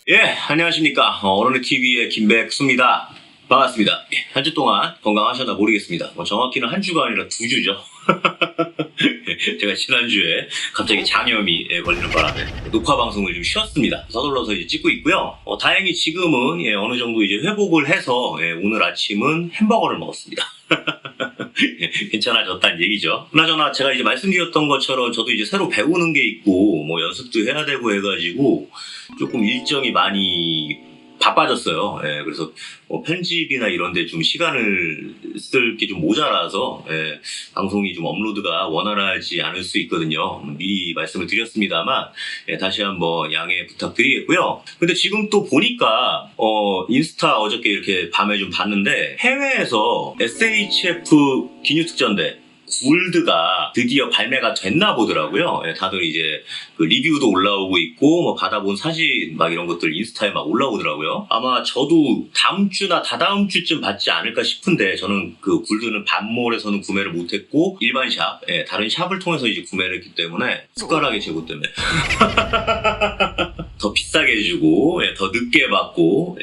예, 안녕하십니까. 어른TV의 김백수입니다. 반갑습니다. 예, 한 주 동안 건강하셨나 모르겠습니다. 정확히는 한 주가 아니라 2주죠. 제가 지난주에 갑자기 장염이 걸리는 바람에 녹화 방송을 좀 쉬었습니다. 서둘러서 이제 찍고 있고요. 다행히 지금은 어느 정도 이제 회복을 해서 오늘 아침은 햄버거를 먹었습니다. 괜찮아졌다는 얘기죠. 그나저나 제가 이제 말씀드렸던 것처럼 저도 이제 새로 배우는 게 있고 뭐 연습도 해야 되고 해가지고 조금 일정이 많이 바빠졌어요. 그래서 편집이나 이런 데 좀 시간을 쓸 게 좀 모자라서 방송이 좀 업로드가 원활하지 않을 수 있거든요. 미리 말씀을 드렸습니다만 다시 한번 양해 부탁드리겠고요. 근데 지금 또 보니까 인스타 어저께 이렇게 밤에 좀 봤는데 해외에서 SHF 기뉴특전대 골드가 드디어 발매가 됐나 보더라고요. 다들 이제 그 리뷰도 올라오고 있고 뭐 받아본 사진 막 이런 것들 인스타에 막 올라오더라고요. 아마 저도 다음 주나 다다음 주쯤 받지 않을까 싶은데 저는 그 골드는 반몰에서는 구매를 못했고 일반 샵, 다른 샵을 통해서 이제 구매를 했기 때문에 숟가락의 재고 때문에 더 비싸게 해주고 더 늦게 받고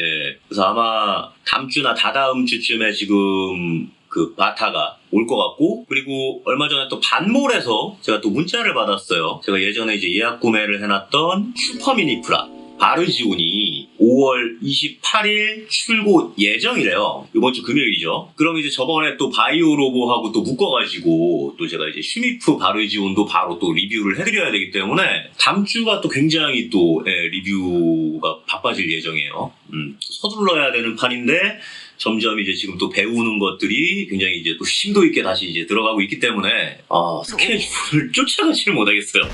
그래서 아마 다음 주나 다다음 주쯤에 지금 그 바타가 올 것 같고, 그리고 얼마 전에 또 반몰에서 제가 또 문자를 받았어요. 제가 예전에 이제 예약 구매를 해놨던 슈퍼미니프라 바르지온이 5월 28일 출고 예정이래요. 이번 주 금요일이죠. 그럼 이제 저번에 또 바이오로보하고 또 묶어가지고 또 제가 이제 슈미프 바르지온도 바로 또 리뷰를 해드려야 되기 때문에 다음 주가 또 굉장히 또 리뷰가 바빠질 예정이에요. 서둘러야 되는 판인데 점점 이제 지금 또 배우는 것들이 굉장히 이제 또 심도 있게 다시 이제 들어가고 있기 때문에 스케줄을 쫓아가지를 못하겠어요.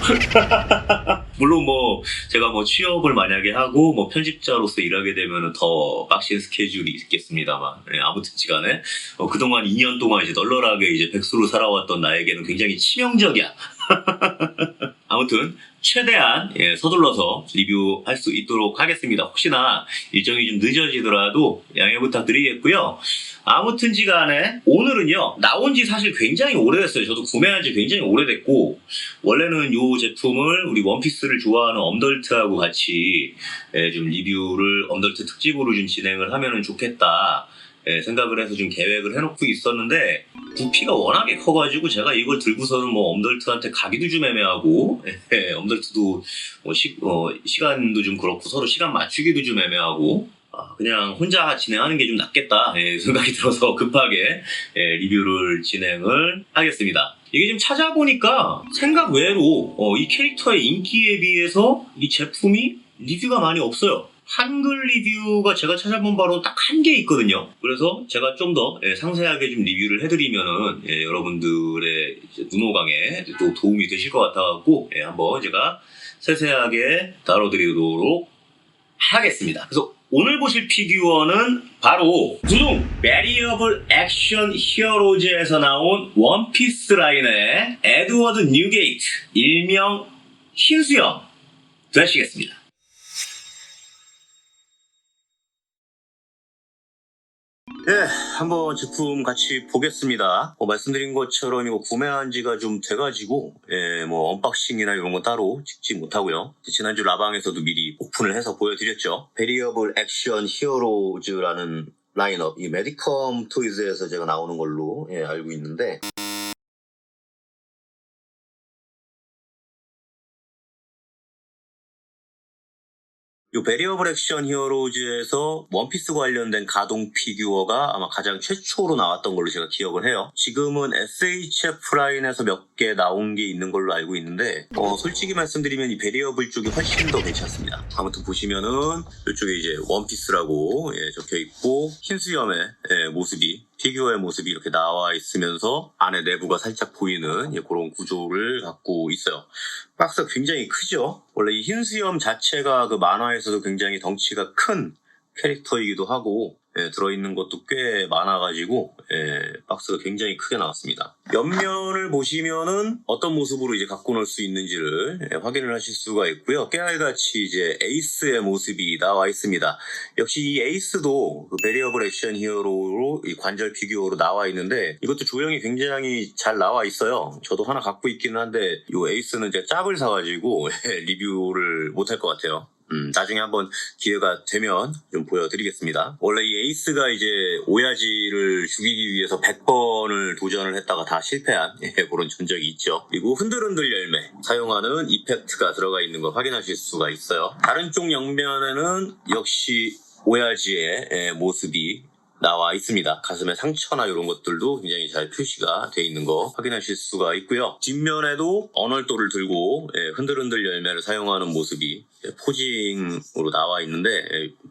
물론 뭐 제가 뭐 취업을 만약에 하고 뭐 편집자로서 일하게 되면은 더 빡신 스케줄이 있겠습니다만 아무튼지간에 그동안 2년 동안 이제 널널하게 이제 백수로 살아왔던 나에게는 굉장히 치명적이야. 아무튼 최대한 서둘러서 리뷰할 수 있도록 하겠습니다. 혹시나 일정이 좀 늦어지더라도 양해 부탁드리겠고요. 아무튼지간에 오늘은요 나온 지 사실 굉장히 오래됐어요. 저도 구매한 지 굉장히 오래됐고 원래는 이 제품을 우리 원피스를 좋아하는 엄덜트하고 같이 좀 리뷰를 엄덜트 특집으로 좀 진행을 하면 좋겠다 생각을 해서 좀 계획을 해놓고 있었는데 부피가 워낙에 커가지고 제가 이걸 들고서는 뭐 엄덜트한테 가기도 좀 애매하고 엄덜트도 뭐 시간도 좀 그렇고 서로 시간 맞추기도 좀 애매하고 그냥 혼자 진행하는 게 좀 낫겠다 생각이 들어서 급하게 리뷰를 진행을 하겠습니다. 이게 좀 찾아보니까 생각 외로 이 캐릭터의 인기에 비해서 이 제품이 리뷰가 많이 없어요. 한글 리뷰가 제가 찾아본 바로 딱 한 개 있거든요. 그래서 제가 좀 더 상세하게 좀 리뷰를 해드리면은 여러분들의 눈호강에 또 도움이 되실 것 같아갖고 한번 제가 세세하게 다뤄드리도록 하겠습니다. 그래서 오늘 보실 피규어는 바로 두둥! 베리어블 액션 히어로즈에서 나온 원피스 라인의 에드워드 뉴게이트 일명 흰수염 되시겠습니다. 한번 제품 같이 보겠습니다. 말씀드린 것처럼 이거 구매한 지가 좀 돼가지고, 뭐, 언박싱이나 이런 거 따로 찍지 못하고요. 지난주 라방에서도 미리 오픈을 해서 보여드렸죠. 베리어블 액션 히어로즈라는 라인업, 이 메디컴 토이즈에서 제가 나오는 걸로 알고 있는데, 이 베리어블 액션 히어로즈에서 원피스 관련된 가동 피규어가 아마 가장 최초로 나왔던 걸로 제가 기억을 해요. 지금은 SHF 라인에서 몇 개 나온 게 있는 걸로 알고 있는데 솔직히 말씀드리면 이 베리어블 쪽이 훨씬 더 괜찮습니다. 아무튼 보시면은 이쪽에 이제 원피스라고 적혀 있고 흰수염의 모습이 피규어의 모습이 이렇게 나와 있으면서 안에 내부가 살짝 보이는 그런 구조를 갖고 있어요. 박스가 굉장히 크죠? 원래 이 흰수염 자체가 그 만화에서도 굉장히 덩치가 큰 캐릭터이기도 하고 들어있는 것도 꽤 많아가지고 박스가 굉장히 크게 나왔습니다. 옆면을 보시면은 어떤 모습으로 이제 갖고 놀 수 있는지를 확인을 하실 수가 있고요. 깨알같이 이제 에이스의 모습이 나와 있습니다. 역시 이 에이스도 그 베리어블 액션 히어로로 이 관절 피규어로 나와 있는데 이것도 조형이 굉장히 잘 나와 있어요. 저도 하나 갖고 있기는 한데 이 에이스는 제가 짭을 사가지고 리뷰를 못할 것 같아요. 나중에 한번 기회가 되면 좀 보여드리겠습니다. 원래 이 에이스가 이제 오야지를 죽이기 위해서 100번을 도전을 했다가 다 실패한 그런 전적이 있죠. 그리고 흔들흔들 열매 사용하는 이펙트가 들어가 있는 거 확인하실 수가 있어요. 다른 쪽 옆면에는 역시 오야지의 모습이 나와 있습니다. 가슴에 상처나 이런 것들도 굉장히 잘 표시가 되어 있는 거 확인하실 수가 있고요. 뒷면에도 언얼도를 들고 흔들흔들 열매를 사용하는 모습이 포징으로 나와 있는데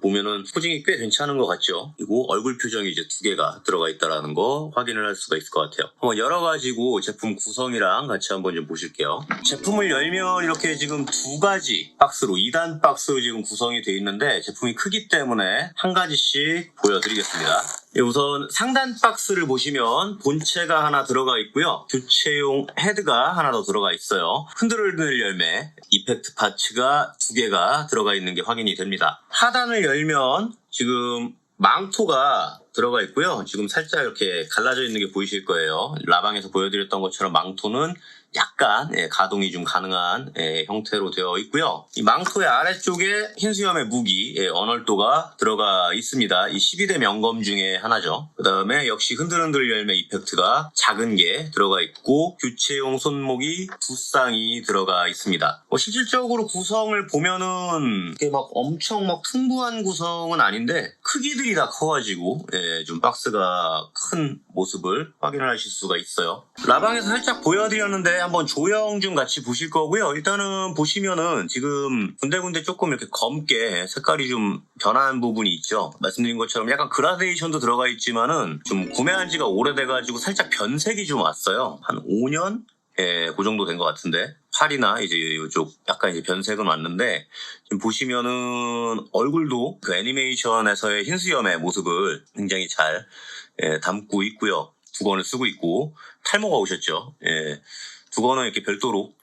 보면은 포징이 꽤 괜찮은 것 같죠. 그리고 얼굴 표정이 이제 2개가 들어가 있다는 거 확인을 할 수가 있을 것 같아요. 한번 열어가지고 제품 구성이랑 같이 한번 좀 보실게요. 제품을 열면 이렇게 지금 2가지 박스로 2단 박스로 지금 구성이 되어 있는데 제품이 크기 때문에 한 가지씩 보여드리겠습니다. 우선 상단 박스를 보시면 본체가 하나 들어가 있고요. 교체용 헤드가 하나 더 들어가 있어요. 흔들흔들 열매 이펙트 파츠가 2개가 들어가 있는 게 확인이 됩니다. 하단을 열면 지금 망토가 들어가 있고요. 지금 살짝 이렇게 갈라져 있는 게 보이실 거예요. 라방에서 보여드렸던 것처럼 망토는 약간 가동이 좀 가능한 형태로 되어 있고요. 이 망토의 아래쪽에 흰수염의 무기 언얼도가 들어가 있습니다. 이 12대 명검 중에 하나죠. 그 다음에 역시 흔들흔들 열매 이펙트가 작은 게 들어가 있고 교체용 손목이 2쌍이 들어가 있습니다. 실질적으로 구성을 보면은 이게 막 엄청 막 풍부한 구성은 아닌데 크기들이 다 커가지고 좀 박스가 큰 모습을 확인을 하실 수가 있어요. 라방에서 살짝 보여드렸는데 한번 조형 좀 같이 보실 거고요. 일단은 보시면은 지금 군데군데 조금 이렇게 검게 색깔이 좀 변한 부분이 있죠. 말씀드린 것처럼 약간 그라데이션도 들어가 있지만은 좀 구매한 지가 오래돼가지고 살짝 변색이 좀 왔어요. 한 5년? 그 정도 된 것 같은데 팔이나 이제 이쪽 약간 이제 변색은 왔는데 지금 보시면은 얼굴도 그 애니메이션에서의 흰수염의 모습을 굉장히 잘 담고 있고요. 두건을 쓰고 있고 탈모가 오셨죠. 두건은 이렇게 별도로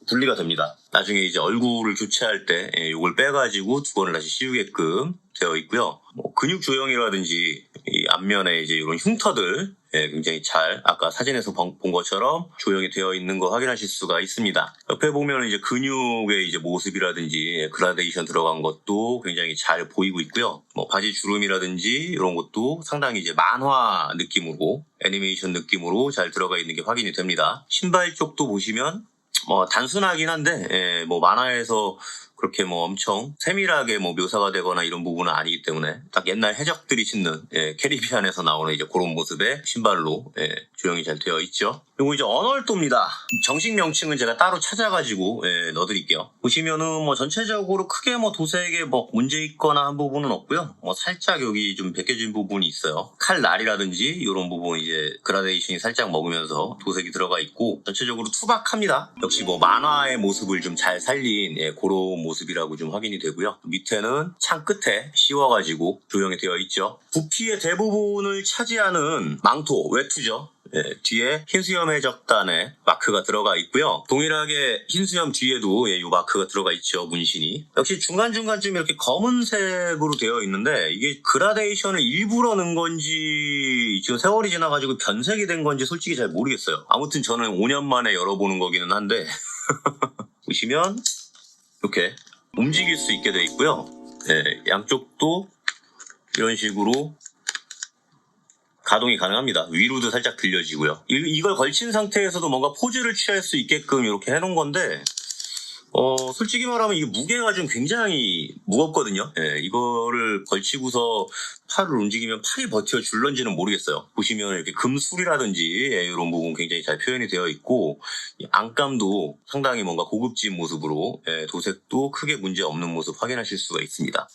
분리가 됩니다. 나중에 이제 얼굴을 교체할 때 이걸 빼가지고 두건을 다시 씌우게끔 되어 있고요. 뭐 근육 조형이라든지 이 앞면에 이제 이런 흉터들 굉장히 잘 아까 사진에서 본 것처럼 조형이 되어 있는 거 확인하실 수가 있습니다. 옆에 보면 이제 근육의 이제 모습이라든지 그라데이션 들어간 것도 굉장히 잘 보이고 있고요. 뭐 바지 주름이라든지 이런 것도 상당히 이제 만화 느낌으로 애니메이션 느낌으로 잘 들어가 있는 게 확인이 됩니다. 신발 쪽도 보시면 뭐 단순하긴 한데 뭐 만화에서 그렇게 뭐 엄청 세밀하게 뭐 묘사가 되거나 이런 부분은 아니기 때문에 딱 옛날 해적들이 신는 캐리비안에서 나오는 이제 그런 모습의 신발로 조형이 잘 되어 있죠. 그리고 이제 언얼도입니다. 정식 명칭은 제가 따로 찾아가지고 넣어드릴게요. 보시면은 뭐 전체적으로 크게 뭐 도색에 뭐 문제 있거나 한 부분은 없고요. 뭐 살짝 여기 좀 벗겨진 부분이 있어요. 칼날이라든지 이런 부분 이제 그라데이션이 살짝 먹으면서 도색이 들어가 있고 전체적으로 투박합니다. 역시 뭐 만화의 모습을 좀 잘 살린 그런 모습이라고 좀 확인이 되고요. 밑에는 창 끝에 씌워가지고 조형이 되어 있죠. 부피의 대부분을 차지하는 망토, 외투죠. 뒤에 흰수염 해적단의 마크가 들어가 있고요. 동일하게 흰수염 뒤에도 이 마크가 들어가 있죠. 문신이. 역시 중간중간쯤 이렇게 검은색으로 되어 있는데 이게 그라데이션을 일부러 넣은 건지 지금 세월이 지나가지고 변색이 된 건지 솔직히 잘 모르겠어요. 아무튼 저는 5년 만에 열어보는 거기는 한데 보시면 이렇게 움직일 수 있게 되어 있고요. 양쪽도 이런 식으로 가동이 가능합니다. 위로도 살짝 들려지고요. 이걸 걸친 상태에서도 뭔가 포즈를 취할 수 있게끔 이렇게 해놓은 건데 솔직히 말하면 이게 무게가 좀 굉장히 무겁거든요. 이거를 걸치고서 팔을 움직이면 팔이 버텨줄런지는 모르겠어요. 보시면 이렇게 금술이라든지 이런 부분 굉장히 잘 표현이 되어 있고 안감도 상당히 뭔가 고급진 모습으로 도색도 크게 문제 없는 모습 확인하실 수가 있습니다.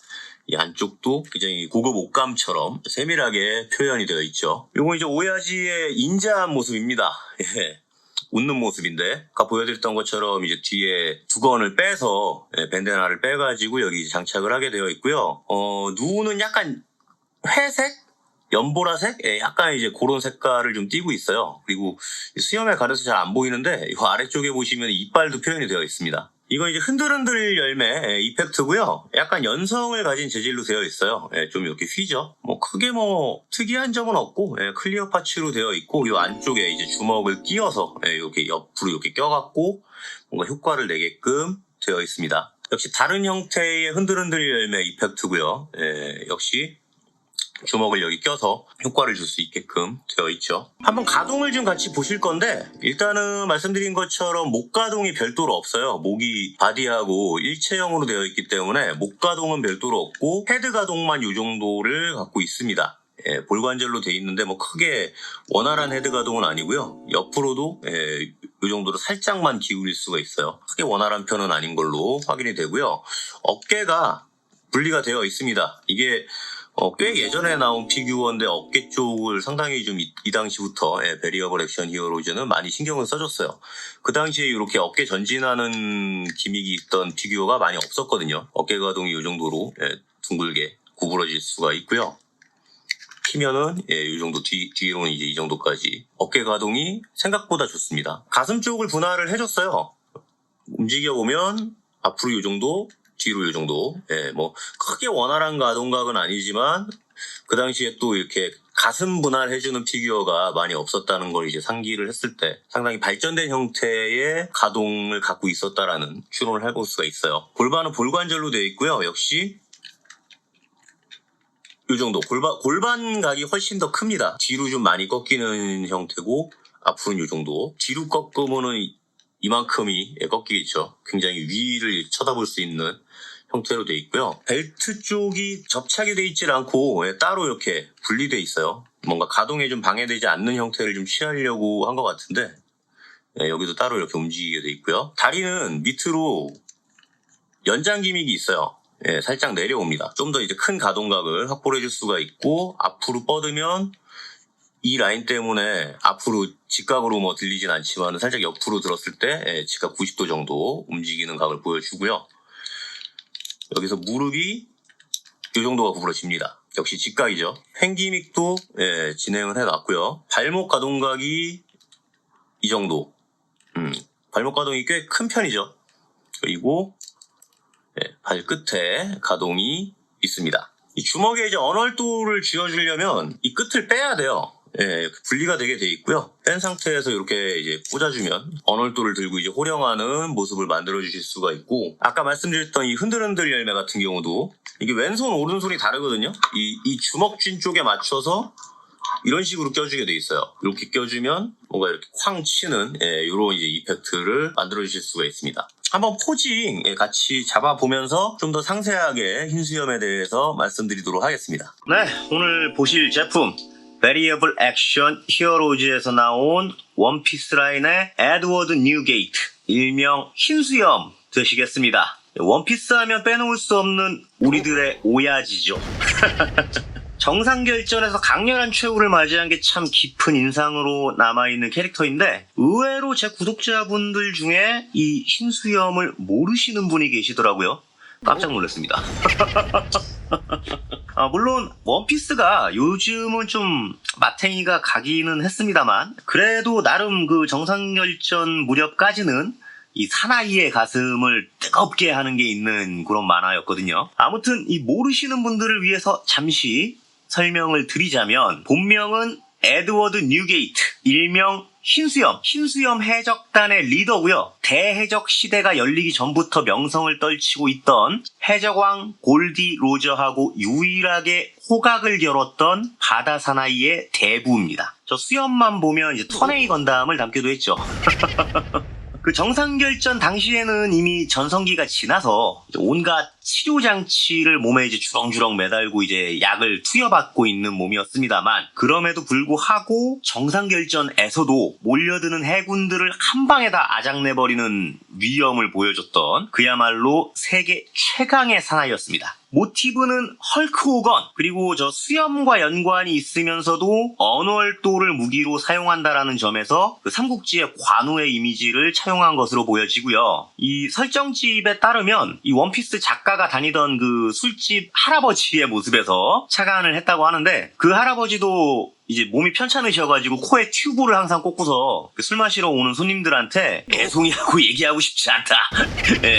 이 안쪽도 굉장히 고급 옷감처럼 세밀하게 표현이 되어 있죠. 요거 이제 오야지의 인자한 모습입니다. 웃는 모습인데 아까 보여드렸던 것처럼 이제 뒤에 두건을 빼서 밴드나를 빼가지고 여기 장착을 하게 되어 있고요. 누우는 약간 회색? 연보라색? 약간 이제 그런 색깔을 좀 띠고 있어요. 그리고 수염에 가려서 잘 안 보이는데 이 아래쪽에 보시면 이빨도 표현이 되어 있습니다. 이건 이제 흔들흔들 열매 이펙트고요. 약간 연성을 가진 재질로 되어 있어요. 좀 이렇게 휘죠. 뭐 크게 뭐 특이한 점은 없고 클리어 파츠로 되어 있고 이 안쪽에 이제 주먹을 끼워서 이렇게 옆으로 이렇게 껴갖고 뭔가 효과를 내게끔 되어 있습니다. 역시 다른 형태의 흔들흔들 열매 이펙트고요. 역시 주먹을 여기 껴서 효과를 줄 수 있게끔 되어 있죠. 한번 가동을 좀 같이 보실 건데, 일단은 말씀드린 것처럼 목 가동이 별도로 없어요. 목이 바디하고 일체형으로 되어 있기 때문에 목 가동은 별도로 없고 헤드 가동만 이 정도를 갖고 있습니다. 볼관절로 되어 있는데 뭐 크게 원활한 헤드 가동은 아니고요. 옆으로도 이 정도로 살짝만 기울일 수가 있어요. 크게 원활한 편은 아닌 걸로 확인이 되고요. 어깨가 분리가 되어 있습니다. 이게 꽤 예전에 나온 피규어인데 어깨 쪽을 상당히 좀 이 당시부터 베리어블 액션 히어로즈는 많이 신경을 써줬어요. 그 당시에 이렇게 어깨 전진하는 기믹이 있던 피규어가 많이 없었거든요. 어깨 가동이 이 정도로 둥글게 구부러질 수가 있고요. 피면은 이 정도 뒤로는 이제 이 정도까지 어깨 가동이 생각보다 좋습니다. 가슴 쪽을 분할을 해줬어요. 움직여 보면 앞으로 이 정도, 뒤로 이 정도. 뭐 크게 원활한 가동각은 아니지만 그 당시에 또 이렇게 가슴 분할해주는 피규어가 많이 없었다는 걸 이제 상기를 했을 때 상당히 발전된 형태의 가동을 갖고 있었다라는 추론을 해볼 수가 있어요. 골반은 볼관절로 되어 있고요. 역시 이 정도 골반각이 훨씬 더 큽니다. 뒤로 좀 많이 꺾이는 형태고 앞으로는 이 정도. 뒤로 꺾으면은 이만큼이 꺾이겠죠. 굉장히 위를 쳐다볼 수 있는 형태로 되어 있고요. 벨트 쪽이 접착이 되어 있질 않고 따로 이렇게 분리되어 있어요. 뭔가 가동에 좀 방해되지 않는 형태를 좀 취하려고 한 것 같은데 여기도 따로 이렇게 움직이게 되어 있고요. 다리는 밑으로 연장 기믹이 있어요. 살짝 내려옵니다. 좀 더 이제 큰 가동각을 확보를 해줄 수가 있고 앞으로 뻗으면 이 라인 때문에 앞으로 직각으로 뭐 들리진 않지만 살짝 옆으로 들었을 때 직각 90도 정도 움직이는 각을 보여주고요. 여기서 무릎이 이 정도가 구부러집니다. 역시 직각이죠. 횡기믹도 진행을 해놨고요. 발목 가동각이 이 정도. 발목 가동이 꽤 큰 편이죠. 그리고 발끝에 가동이 있습니다. 이 주먹에 이제 언얼도를 쥐어주려면 이 끝을 빼야 돼요. 분리가 되게 돼 있고요. 뺀 상태에서 이렇게 이제 꽂아주면 언얼도를 들고 이제 호령하는 모습을 만들어 주실 수가 있고, 아까 말씀드렸던 이 흔들흔들 열매 같은 경우도 이게 왼손 오른손이 다르거든요. 이 주먹쥔 쪽에 맞춰서 이런 식으로 껴주게 돼 있어요. 이렇게 껴주면 뭔가 이렇게 쾅 치는 이런 이제 이펙트를 만들어 주실 수가 있습니다. 한번 포징 같이 잡아보면서 좀 더 상세하게 흰수염에 대해서 말씀드리도록 하겠습니다. 네, 오늘 보실 제품 베리어블 액션 히어로즈에서 나온 원피스 라인의 에드워드 뉴게이트, 일명 흰수염 되시겠습니다. 원피스 하면 빼놓을 수 없는 우리들의 오야지죠. 정상결전에서 강렬한 최후를 맞이한 게 참 깊은 인상으로 남아있는 캐릭터인데, 의외로 제 구독자분들 중에 이 흰수염을 모르시는 분이 계시더라고요. 깜짝 놀랐습니다. 물론 원피스가 요즘은 좀 마탱이가 가기는 했습니다만, 그래도 나름 그 정상결전 무렵까지는 이 사나이의 가슴을 뜨겁게 하는 게 있는 그런 만화였거든요. 아무튼 이 모르시는 분들을 위해서 잠시 설명을 드리자면, 본명은 에드워드 뉴게이트, 일명 흰수염 해적단의 리더고요. 대해적 시대가 열리기 전부터 명성을 떨치고 있던 해적왕 골디 로저하고 유일하게 호각을 겨뤘던 바다 사나이의 대부입니다. 저 수염만 보면 이제 터네이 건담을 닮기도 했죠. 그 정상결전 당시에는 이미 전성기가 지나서 온갖 치료 장치를 몸에 이제 주렁주렁 매달고 이제 약을 투여받고 있는 몸이었습니다만, 그럼에도 불구하고 정상결전에서도 몰려드는 해군들을 한 방에 다 아작내버리는 위엄을 보여줬던 그야말로 세계 최강의 사나이였습니다. 모티브는 헐크 호건, 그리고 저 수염과 연관이 있으면서도 언월도를 무기로 사용한다라는 점에서 그 삼국지의 관우의 이미지를 차용한 것으로 보여지고요. 이 설정집에 따르면 이 원피스 작가가 다니던 그 술집 할아버지의 모습에서 착안을 했다고 하는데, 그 할아버지도 이제 몸이 편찮으셔가지고 코에 튜브를 항상 꽂고서 술 마시러 오는 손님들한테 애송이하고 얘기하고 싶지 않다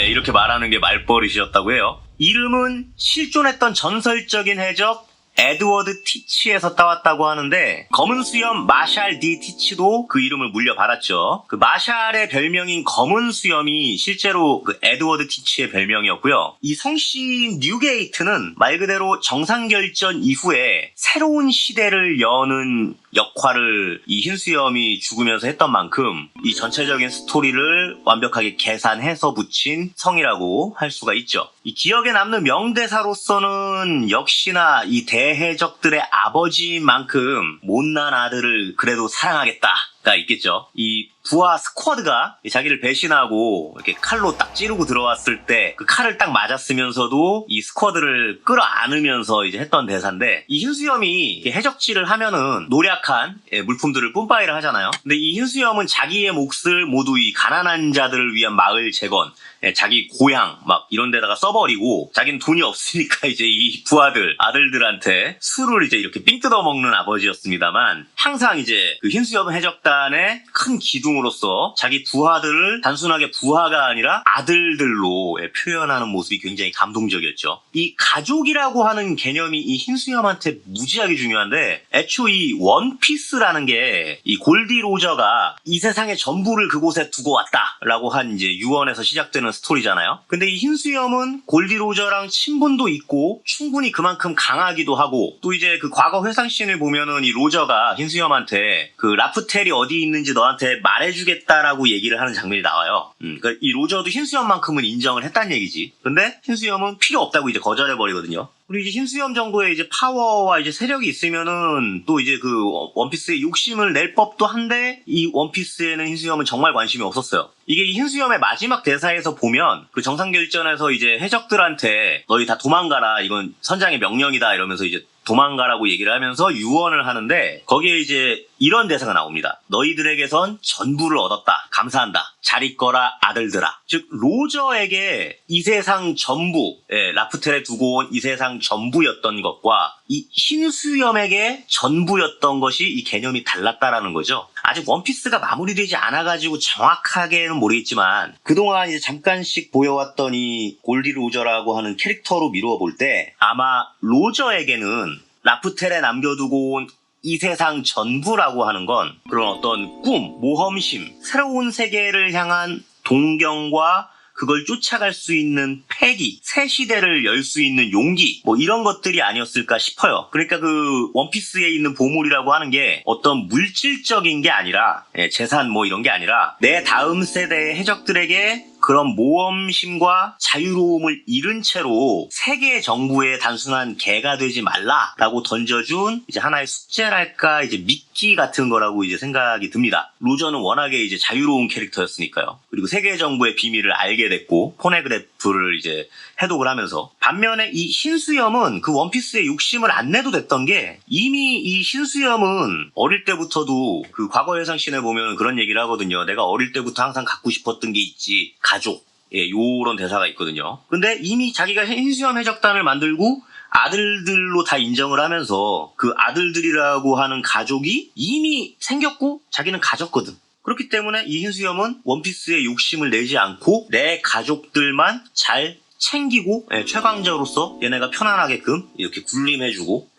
이렇게 말하는 게 말버릇이었다고 해요. 이름은 실존했던 전설적인 해적 에드워드 티치에서 따왔다고 하는데 검은 수염 마샬 디 티치도 그 이름을 물려받았죠. 그 마샬의 별명인 검은 수염이 실제로 그 에드워드 티치의 별명이었고요. 이 성씨인 뉴게이트는 말 그대로 정상결전 이후에 새로운 시대를 여는 역할을 이 흰수염이 죽으면서 했던 만큼 이 전체적인 스토리를 완벽하게 계산해서 붙인 성이라고 할 수가 있죠. 이 기억에 남는 명대사로서는 역시나 이 대해적들의 아버지만큼 못난 아들을 그래도 사랑하겠다가 있겠죠. 이 부하 스쿼드가 자기를 배신하고 이렇게 칼로 딱 찌르고 들어왔을 때 그 칼을 딱 맞았으면서도 이 스쿼드를 끌어안으면서 이제 했던 대사인데, 이 흰수염이 해적질을 하면은 노력한 물품들을 뿜빠이를 하잖아요. 근데 이 흰수염은 자기의 몫을 모두 이 가난한 자들을 위한 마을 재건, 자기 고향 막 이런 데다가 써버리고, 자기는 돈이 없으니까 이제 이 부하들 아들들한테 술을 이제 이렇게 삥 뜯어 먹는 아버지였습니다만, 항상 이제 그 흰수염 해적단의 큰 기둥으로서 자기 부하들을 단순하게 부하가 아니라 아들들로 표현하는 모습이 굉장히 감동적이었죠. 이 가족이라고 하는 개념이 이 흰수염한테 무지하게 중요한데, 애초 이 원피스라는 게 이 골디 로저가 이 세상의 전부를 그곳에 두고 왔다라고 한 이제 유언에서 시작되는 스토리잖아요. 근데 이 흰수염은 골디 로저랑 친분도 있고 충분히 그만큼 강하기도 하고, 또 이제 그 과거 회상씬을 보면은 이 로저가 흰수염한테 그 라프텔이 어디 있는지 너한테 말해주겠다라고 얘기를 하는 장면이 나와요. 그러니까 이 로저도 흰수염만큼은 인정을 했단 얘기지. 근데 흰수염은 필요 없다고 이제 거절해버리거든요. 그리고 이제 흰수염 정도의 이제 파워와 이제 세력이 있으면은 또 이제 그 원피스에 욕심을 낼 법도 한데, 이 원피스에는 흰수염은 정말 관심이 없었어요. 이게 이 흰수염의 마지막 대사에서 보면 그 정상결전에서 이제 해적들한테 너희 다 도망가라, 이건 선장의 명령이다 이러면서 이제 도망가라고 얘기를 하면서 유언을 하는데, 거기에 이제 이런 대사가 나옵니다. 너희들에게선 전부를 얻었다. 감사한다. 잘 있거라 아들들아. 즉 로저에게 이 세상 전부, 라프텔에 두고 온 이 세상 전부였던 것과 이 흰수염에게 전부였던 것이 이 개념이 달랐다라는 거죠. 아직 원피스가 마무리되지 않아가지고 정확하게는 모르겠지만, 그동안 이제 잠깐씩 보여왔던 이 골디 로저라고 하는 캐릭터로 미루어 볼 때 아마 로저에게는 라프텔에 남겨두고 온 이 세상 전부라고 하는 건 그런 어떤 꿈, 모험심, 새로운 세계를 향한 동경과 그걸 쫓아갈 수 있는 패기, 새 시대를 열 수 있는 용기, 뭐 이런 것들이 아니었을까 싶어요. 그러니까 그 원피스에 있는 보물이라고 하는 게 어떤 물질적인 게 아니라, 재산 뭐 이런 게 아니라 내 다음 세대의 해적들에게 그런 모험심과 자유로움을 잃은 채로 세계 정부의 단순한 개가 되지 말라라고 던져준 이제 하나의 숙제랄까, 이제 미끼 같은 거라고 이제 생각이 듭니다. 로저는 워낙에 이제 자유로운 캐릭터였으니까요. 그리고 세계 정부의 비밀을 알게 됐고 포네그래프를 이제 해독을 하면서, 반면에 이 흰수염은 그 원피스에 욕심을 안 내도 됐던 게, 이미 이 흰수염은 어릴 때부터도 그 과거 회상씬에 보면 그런 얘기를 하거든요. 내가 어릴 때부터 항상 갖고 싶었던 게 있지, 가족. 요런 대사가 있거든요. 근데 이미 자기가 흰수염 해적단을 만들고 아들들로 다 인정을 하면서 그 아들들이라고 하는 가족이 이미 생겼고 자기는 가졌거든. 그렇기 때문에 이 흰수염은 원피스에 욕심을 내지 않고 내 가족들만 잘 챙기고, 최강자로서 얘네가 편안하게끔 이렇게 군림해주고,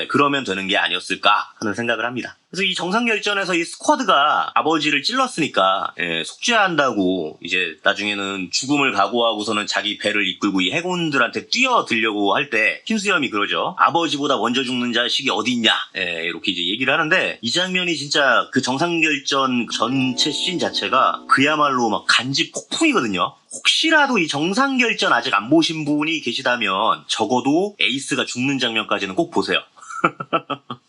그러면 되는 게 아니었을까 하는 생각을 합니다. 그래서 이 정상결전에서 이 스쿼드가 아버지를 찔렀으니까 속죄한다고 이제 나중에는 죽음을 각오하고서는 자기 배를 이끌고 이 해군들한테 뛰어들려고 할 때 흰수염이 그러죠. 아버지보다 먼저 죽는 자식이 어디 있냐, 이렇게 이제 얘기를 하는데, 이 장면이 진짜 그 정상결전 전체 씬 자체가 그야말로 막 간지 폭풍이거든요. 혹시라도 이 정상결전 아직 안 보신 분이 계시다면 적어도 에이스가 죽는 장면까지는 꼭 보세요.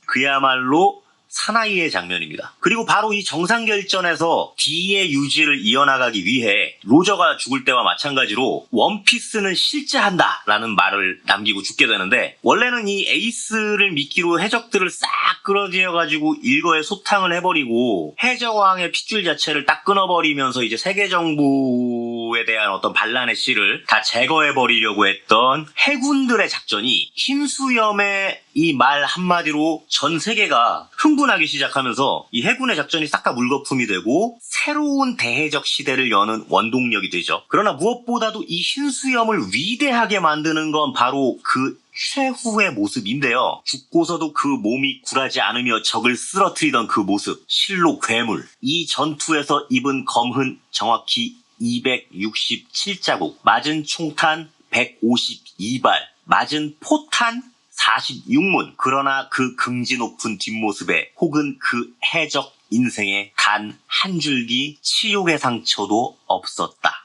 그야말로 사나이의 장면입니다. 그리고 바로 이 정상결전에서 D의 유지를 이어나가기 위해 로저가 죽을 때와 마찬가지로 원피스는 실제한다 라는 말을 남기고 죽게 되는데, 원래는 이 에이스를 미끼로 해적들을 싹 끌어들여가지고 일거에 소탕을 해버리고 해적왕의 핏줄 자체를 딱 끊어버리면서 이제 세계정부에 대한 어떤 반란의 씨를 다 제거해버리려고 했던 해군들의 작전이 흰수염의 이 말 한마디로 전 세계가 흥분하기 시작하면서 이 해군의 작전이 싹 다 물거품이 되고 새로운 대해적 시대를 여는 원동력이 되죠. 그러나 무엇보다도 이 흰수염을 위대하게 만드는 건 바로 그 최후의 모습인데요. 죽고서도 그 몸이 굴하지 않으며 적을 쓰러뜨리던 그 모습, 실로 괴물. 이 전투에서 입은 검은 정확히 267자국, 맞은 총탄 152발, 맞은 포탄 46문. 그러나 그 긍지 높은 뒷모습에 혹은 그 해적 인생에 단 한 줄기 치욕의 상처도 없었다.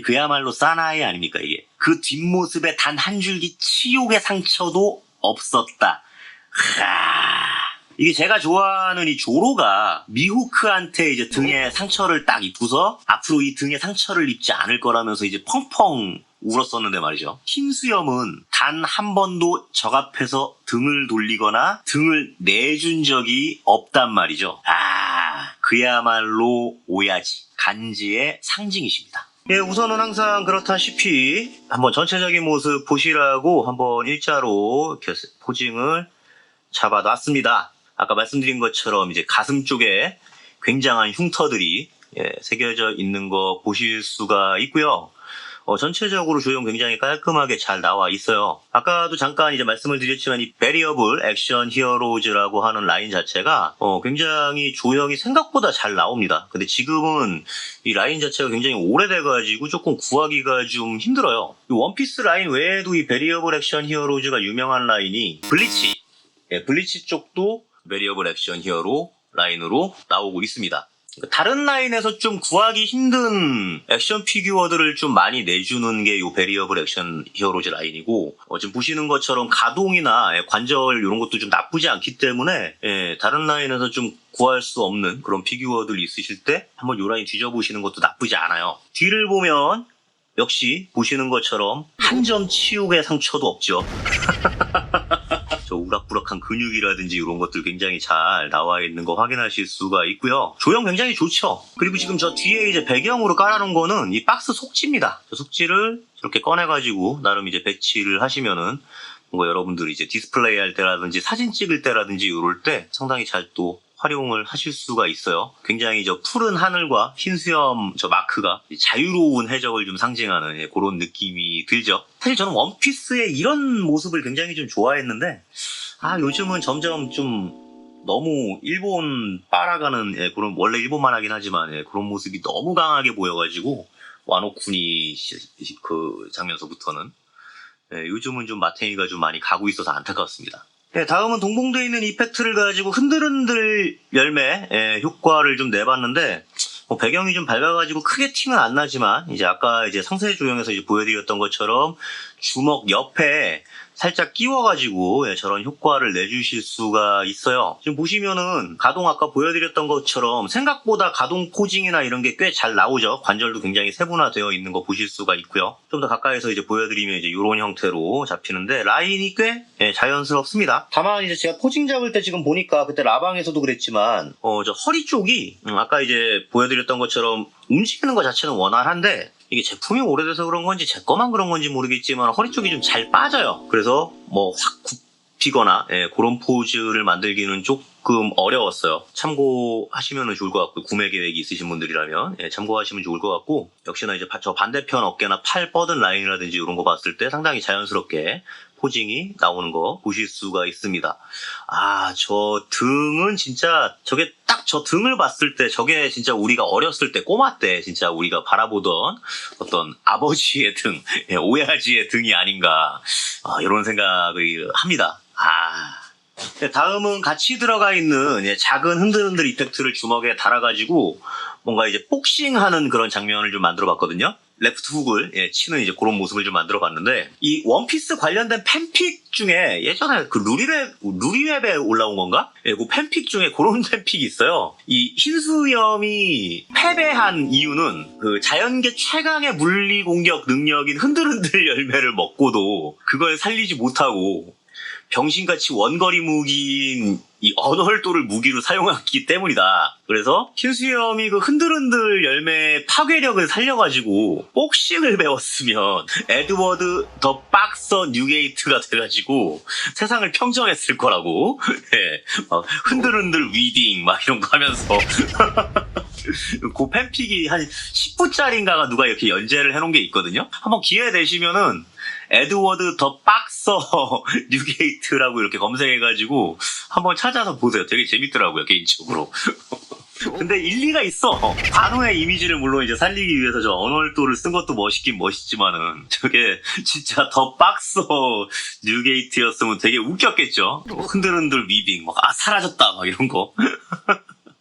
그야말로 사나이 아닙니까 이게. 그 뒷모습에 단 한 줄기 치욕의 상처도 없었다. 이게 제가 좋아하는 이 조로가 미호크한테 이제 등에 상처를 딱 입고서 앞으로 이 등에 상처를 입지 않을 거라면서 이제 펑펑 울었었는데 말이죠. 흰수염은 단 한 번도 적 앞에서 등을 돌리거나 등을 내준 적이 없단 말이죠. 그야말로 오야지, 간지의 상징이십니다. 예, 우선은 항상 그렇다시피 한번 전체적인 모습 보시라고 한번 일자로 이렇게 포징을 잡아놨습니다. 아까 말씀드린 것처럼 이제 가슴 쪽에 굉장한 흉터들이 새겨져 있는 거 보실 수가 있고요. 전체적으로 조형 굉장히 깔끔하게 잘 나와 있어요. 아까도 잠깐 이제 말씀을 드렸지만 이 베리어블 액션 히어로즈라고 하는 라인 자체가 굉장히 조형이 생각보다 잘 나옵니다. 근데 지금은 이 라인 자체가 굉장히 오래돼가지고 조금 구하기가 좀 힘들어요. 이 원피스 라인 외에도 이 베리어블 액션 히어로즈가 유명한 라인이 블리치, 블리치 쪽도 베리어블 액션 히어로 라인으로 나오고 있습니다. 다른 라인에서 좀 구하기 힘든 액션 피규어들을 좀 많이 내주는 게 이 베리어블 액션 히어로즈 라인이고, 지금 보시는 것처럼 가동이나 관절 이런 것도 좀 나쁘지 않기 때문에 다른 라인에서 좀 구할 수 없는 그런 피규어들 있으실 때 한번 이 라인 뒤져보시는 것도 나쁘지 않아요. 뒤를 보면 역시 보시는 것처럼 한 점 치욕의 상처도 없죠. 저 우락부락한 근육이라든지 이런 것들 굉장히 잘 나와 있는 거 확인하실 수가 있고요. 조형 굉장히 좋죠. 그리고 지금 저 뒤에 이제 배경으로 깔아놓은 거는 이 박스 속지입니다. 저 속지를 이렇게 꺼내가지고 나름 이제 배치를 하시면은 뭔가 여러분들이 이제 디스플레이 할 때라든지 사진 찍을 때라든지 이럴 때 상당히 잘 또 활용을 하실 수가 있어요. 굉장히 저 푸른 하늘과 흰 수염 저 마크가 자유로운 해적을 좀 상징하는 그런 느낌이 들죠. 사실 저는 원피스의 이런 모습을 굉장히 좀 좋아했는데 요즘은 점점 좀 너무 일본 빨아가는 그런, 원래 일본만 하긴 하지만 그런 모습이 너무 강하게 보여가지고 와노쿠니 그 장면서부터는 요즘은 좀 마탱이가 좀 많이 가고 있어서 안타깝습니다. 다음은 동봉되어 있는 이펙트를 가지고 흔들흔들 열매 효과를 좀 내봤는데, 배경이 좀 밝아가지고 크게 티는 안 나지만, 이제 아까 이제 상세 조형에서 이제 보여드렸던 것처럼 주먹 옆에 살짝 끼워가지고 저런 효과를 내주실 수가 있어요. 지금 보시면은 가동 아까 보여드렸던 것처럼 생각보다 가동 포징이나 이런 게 꽤 잘 나오죠. 관절도 굉장히 세분화되어 있는 거 보실 수가 있고요. 좀 더 가까이서 이제 보여드리면 이제 이런 형태로 잡히는데 라인이 꽤 자연스럽습니다. 다만 이제 제가 포징 잡을 때 지금 보니까 그때 라방에서도 그랬지만 저 허리 쪽이 아까 이제 보여드렸던 것처럼 움직이는 것 자체는 원활한데, 이게 제품이 오래돼서 그런 건지 제 거만 그런 건지 모르겠지만 허리 쪽이 좀 잘 빠져요. 그래서 뭐 확 굽히거나 그런 포즈를 만들기는 조금 어려웠어요. 참고하시면 좋을 것 같고, 구매 계획이 있으신 분들이라면 참고하시면 좋을 것 같고, 역시나 이제 저 반대편 어깨나 팔 뻗은 라인이라든지 이런 거 봤을 때 상당히 자연스럽게 포징이 나오는 거 보실 수가 있습니다. 저 등은 진짜 저게 딱 저 등을 봤을 때 저게 진짜 우리가 어렸을 때 꼬마 때 진짜 우리가 바라보던 어떤 아버지의 등, 오야지의 등이 아닌가 이런 생각을 합니다. 다음은 같이 들어가 있는 작은 흔들흔들 이펙트를 주먹에 달아가지고 뭔가 이제 복싱하는 그런 장면을 좀 만들어 봤거든요. 레프트 훅을 치는 이제 그런 모습을 좀 만들어 봤는데, 이 원피스 관련된 팬픽 중에 예전에 그 루리웹에 올라온 건가? 그 팬픽 중에 그런 팬픽이 있어요. 이 흰수염이 패배한 이유는 그 자연계 최강의 물리 공격 능력인 흔들흔들 열매를 먹고도 그걸 살리지 못하고 병신같이 원거리 무기인 이 언월도를 무기로 사용했기 때문이다. 그래서 흰수염이 그 흔들흔들 열매의 파괴력을 살려가지고 복싱을 배웠으면 에드워드 더 박서 뉴게이트가 돼가지고 세상을 평정했을 거라고. 흔들흔들 위딩 막 이런 거 하면서 그 팬픽이 한 10부짜리인가가 누가 이렇게 연재를 해놓은 게 있거든요. 한번 기회 되시면은 에드워드 더 박서 뉴게이트라고 이렇게 검색해가지고 한번 찾아서 보세요. 되게 재밌더라고요, 개인적으로. 근데 일리가 있어. 관우의 이미지를 물론 이제 살리기 위해서 저 언월도를 쓴 것도 멋있긴 멋있지만은 저게 진짜 더 박서 뉴게이트였으면 되게 웃겼겠죠. 흔들흔들 위빙 막 사라졌다 막 이런 거.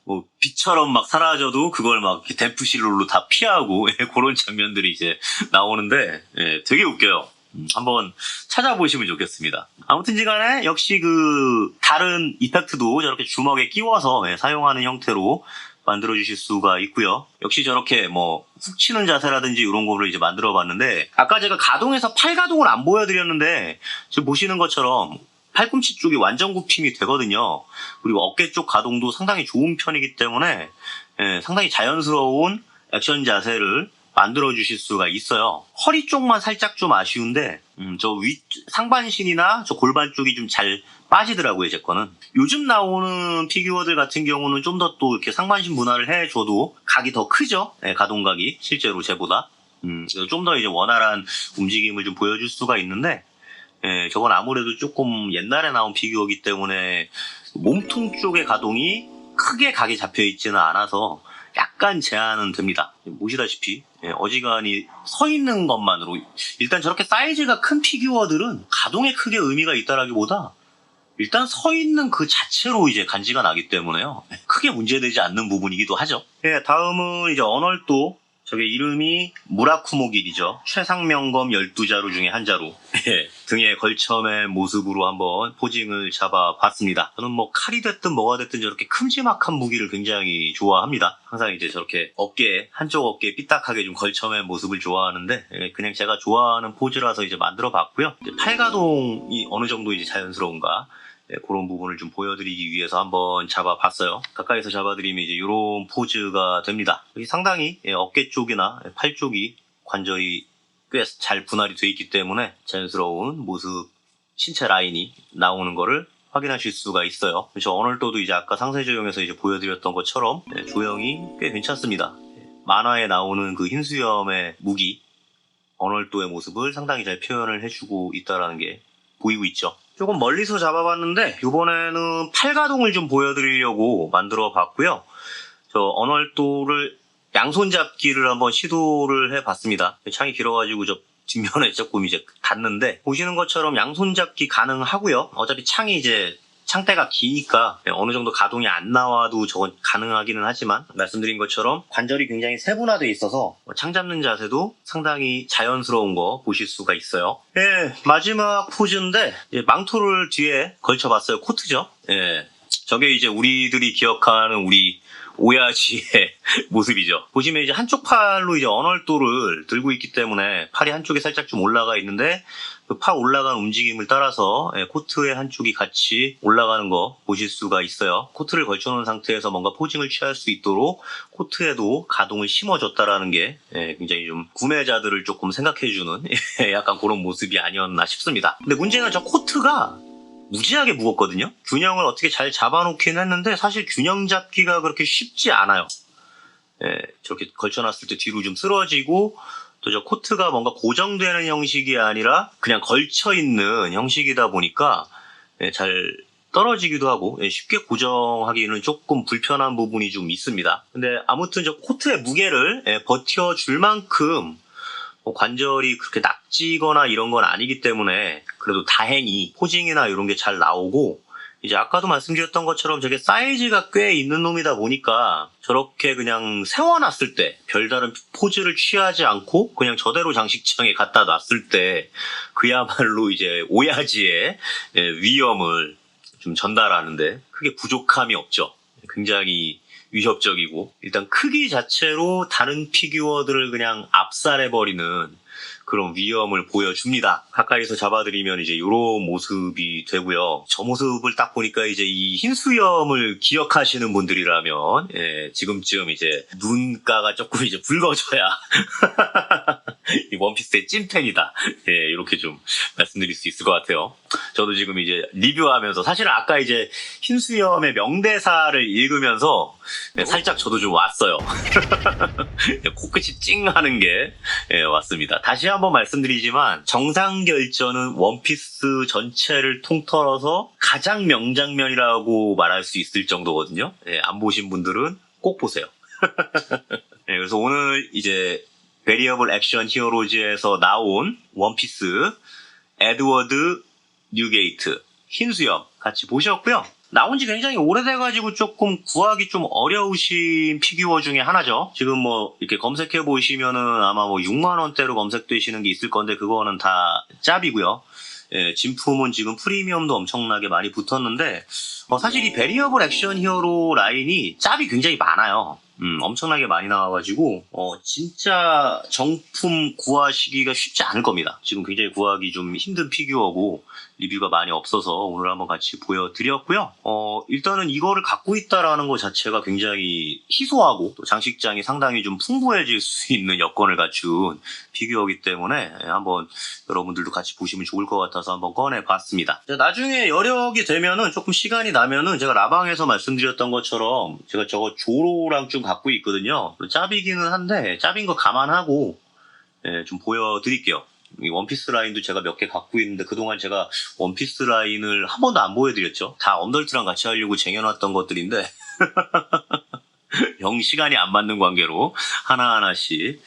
뭐 빛처럼 막 사라져도 그걸 막 데프실로로 다 피하고 그런 장면들이 이제 나오는데 되게 웃겨요. 한번 찾아보시면 좋겠습니다. 아무튼지간에 역시 그 다른 이펙트도 저렇게 주먹에 끼워서 사용하는 형태로 만들어 주실 수가 있고요. 역시 저렇게 뭐 훅 치는 자세라든지 이런 거를 이제 만들어 봤는데, 아까 제가 가동해서 팔 가동을 안 보여드렸는데 지금 보시는 것처럼 팔꿈치 쪽이 완전 굽힘이 되거든요. 그리고 어깨 쪽 가동도 상당히 좋은 편이기 때문에 상당히 자연스러운 액션 자세를 만들어 주실 수가 있어요. 허리 쪽만 살짝 좀 아쉬운데 저 상반신이나 저 골반 쪽이 좀 잘 빠지더라고요, 제 거는. 요즘 나오는 피규어들 같은 경우는 좀 더 또 이렇게 상반신 분할을 해줘도 각이 더 크죠. 가동각이 실제로 쟤보다. 좀 더 이제 원활한 움직임을 좀 보여줄 수가 있는데, 저건 아무래도 조금 옛날에 나온 피규어이기 때문에 몸통 쪽의 가동이 크게 각이 잡혀 있지는 않아서 약간 제한은 됩니다. 보시다시피 어지간히 서 있는 것만으로, 일단 저렇게 사이즈가 큰 피규어들은 가동에 크게 의미가 있다라기보다 일단 서 있는 그 자체로 이제 간지가 나기 때문에요. 크게 문제되지 않는 부분이기도 하죠. 다음은 이제 언월도, 저게 이름이 무라쿠모길이죠. 최상명검 12자루 중에 한 자루. 등에 걸쳐맨 모습으로 한번 포징을 잡아봤습니다. 저는 뭐 칼이 됐든 뭐가 됐든 저렇게 큼지막한 무기를 굉장히 좋아합니다. 항상 이제 저렇게 한쪽 어깨에 삐딱하게 좀 걸쳐맨 모습을 좋아하는데, 그냥 제가 좋아하는 포즈라서 이제 만들어봤고요. 팔가동이 어느 정도 이제 자연스러운가, 그런 부분을 좀 보여드리기 위해서 한번 잡아봤어요. 가까이서 잡아드리면 이제 이런 포즈가 됩니다. 여기 상당히 어깨 쪽이나 팔 쪽이 관절이 꽤 잘 분할이 되어 있기 때문에 자연스러운 모습, 신체 라인이 나오는 거를 확인하실 수가 있어요. 저 언월도도 이제 아까 상세 조형에서 이제 보여드렸던 것처럼 조형이 꽤 괜찮습니다. 만화에 나오는 그 흰수염의 무기 언월도의 모습을 상당히 잘 표현을 해주고 있다는 게 보이고 있죠. 조금 멀리서 잡아봤는데 이번에는 팔가동을 좀 보여드리려고 만들어 봤고요. 저 언월도를 양손 잡기를 한번 시도를 해봤습니다. 창이 길어가지고 저 뒷면에 조금 이제 닿는데, 보시는 것처럼 양손 잡기 가능하고요. 어차피 창이 이제 창대가 기니까 어느 정도 가동이 안 나와도 저건 가능하기는 하지만, 말씀드린 것처럼 관절이 굉장히 세분화되어 있어서 창 잡는 자세도 상당히 자연스러운 거 보실 수가 있어요. 마지막 포즈인데 망토를 뒤에 걸쳐봤어요. 코트죠. 저게 이제 우리들이 기억하는 우리 오야지의 모습이죠. 보시면 이제 한쪽 팔로 이제 언월도를 들고 있기 때문에 팔이 한쪽에 살짝 좀 올라가 있는데, 그 팔 올라간 움직임을 따라서 코트의 한쪽이 같이 올라가는 거 보실 수가 있어요. 코트를 걸쳐놓은 상태에서 뭔가 포징을 취할 수 있도록 코트에도 가동을 심어줬다라는 게 굉장히 좀 구매자들을 조금 생각해주는 약간 그런 모습이 아니었나 싶습니다. 근데 문제는 저 코트가 무지하게 무겁거든요. 균형을 어떻게 잘 잡아놓긴 했는데 사실 균형 잡기가 그렇게 쉽지 않아요. 저렇게 걸쳐놨을 때 뒤로 좀 쓰러지고, 또 저 코트가 뭔가 고정되는 형식이 아니라 그냥 걸쳐있는 형식이다 보니까 잘 떨어지기도 하고 쉽게 고정하기는 조금 불편한 부분이 좀 있습니다. 근데 아무튼 저 코트의 무게를 버텨줄 만큼 관절이 그렇게 낙지거나 이런 건 아니기 때문에 그래도 다행히 포징이나 이런 게 잘 나오고, 이제 아까도 말씀드렸던 것처럼 저게 사이즈가 꽤 있는 놈이다 보니까 저렇게 그냥 세워놨을 때 별다른 포즈를 취하지 않고 그냥 저대로 장식장에 갖다 놨을 때 그야말로 이제 오야지의 위험을 좀 전달하는데 크게 부족함이 없죠. 굉장히 위협적이고, 일단 크기 자체로 다른 피규어들을 그냥 압살해버리는 그런 위험을 보여줍니다. 가까이서 잡아드리면 이제 이런 모습이 되고요. 저 모습을 딱 보니까 이제 이 흰수염을 기억하시는 분들이라면 지금쯤 이제 눈가가 조금 이제 붉어져야 이 원피스의 찐팬이다. 예, 이렇게 좀 말씀드릴 수 있을 것 같아요. 저도 지금 이제 리뷰하면서 사실은 아까 이제 흰수염의 명대사를 읽으면서 살짝 저도 좀 왔어요. 코끝이 찡 하는 게 왔습니다. 다시 한번 말씀드리지만 정상결전은 원피스 전체를 통틀어서 가장 명장면이라고 말할 수 있을 정도거든요. 안 보신 분들은 꼭 보세요. 그래서 오늘 이제 베리어블 액션 히어로즈에서 나온 원피스 에드워드 뉴게이트 흰수염 같이 보셨고요. 나온 지 굉장히 오래돼가지고 조금 구하기 좀 어려우신 피규어 중에 하나죠. 지금 뭐 이렇게 검색해 보시면은 아마 뭐 6만원대로 검색되시는 게 있을 건데 그거는 다 짭이고요. 진품은 지금 프리미엄도 엄청나게 많이 붙었는데 사실 이 베리어블 액션 히어로 라인이 짭이 굉장히 많아요. 엄청나게 많이 나와가지고 진짜 정품 구하시기가 쉽지 않을 겁니다. 지금 굉장히 구하기 좀 힘든 피규어고 리뷰가 많이 없어서 오늘 한번 같이 보여드렸고요. 일단은 이거를 갖고 있다라는 것 자체가 굉장히 희소하고 또 장식장이 상당히 좀 풍부해질 수 있는 여건을 갖춘 피규어이기 때문에 한번 여러분들도 같이 보시면 좋을 것 같아서 한번 꺼내봤습니다. 나중에 여력이 되면은 조금 시간이 나면은 제가 라방에서 말씀드렸던 것처럼 제가 저거 조로랑 좀 갖고 있거든요. 짭이기는 한데 짭인 거 감안하고 좀 보여드릴게요. 이 원피스 라인도 제가 몇 개 갖고 있는데 그동안 제가 원피스 라인을 한 번도 안 보여드렸죠. 다 엄덜트랑 같이 하려고 쟁여놨던 것들인데 영 시간이 안 맞는 관계로 하나하나씩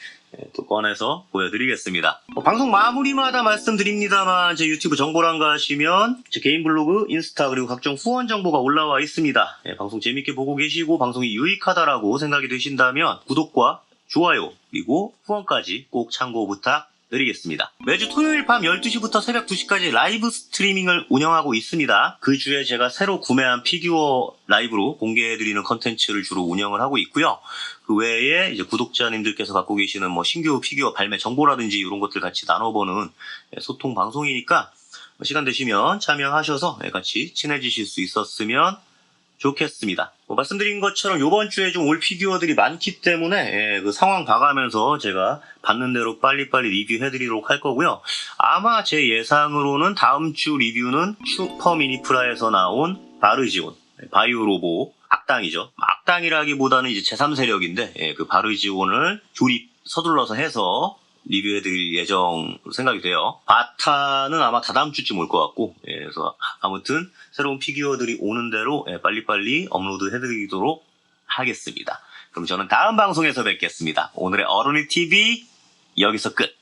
또 꺼내서 보여드리겠습니다. 방송 마무리마다 말씀드립니다만 제 유튜브 정보欄 가시면 제 개인 블로그, 인스타 그리고 각종 후원 정보가 올라와 있습니다. 방송 재밌게 보고 계시고 방송이 유익하다라고 생각이 되신다면 구독과 좋아요 그리고 후원까지 꼭 참고 부탁드리겠습니다. 매주 토요일 밤 12시부터 새벽 2시까지 라이브 스트리밍을 운영하고 있습니다. 그 주에 제가 새로 구매한 피규어 라이브로 공개해드리는 컨텐츠를 주로 운영을 하고 있고요. 그 외에 이제 구독자님들께서 갖고 계시는 뭐 신규 피규어 발매 정보라든지 이런 것들 같이 나눠보는 소통 방송이니까 시간 되시면 참여하셔서 같이 친해지실 수 있었으면 좋겠습니다. 말씀드린 것처럼 이번 주에 좀 올 피규어들이 많기 때문에 그 상황 봐가면서 제가 받는 대로 빨리빨리 리뷰해드리도록 할 거고요. 아마 제 예상으로는 다음 주 리뷰는 슈퍼 미니프라에서 나온 바르지온 바이오로보 악당이죠. 악당이라기보다는 이제 제3세력인데 그 바르지온을 조립 서둘러서 해서 리뷰해드릴 예정으로 생각이 돼요. 바타는 아마 다다음 주쯤 올 것 같고 그래서 아무튼 새로운 피규어들이 오는 대로 빨리빨리 업로드해드리도록 하겠습니다. 그럼 저는 다음 방송에서 뵙겠습니다. 오늘의 어른이 TV 여기서 끝.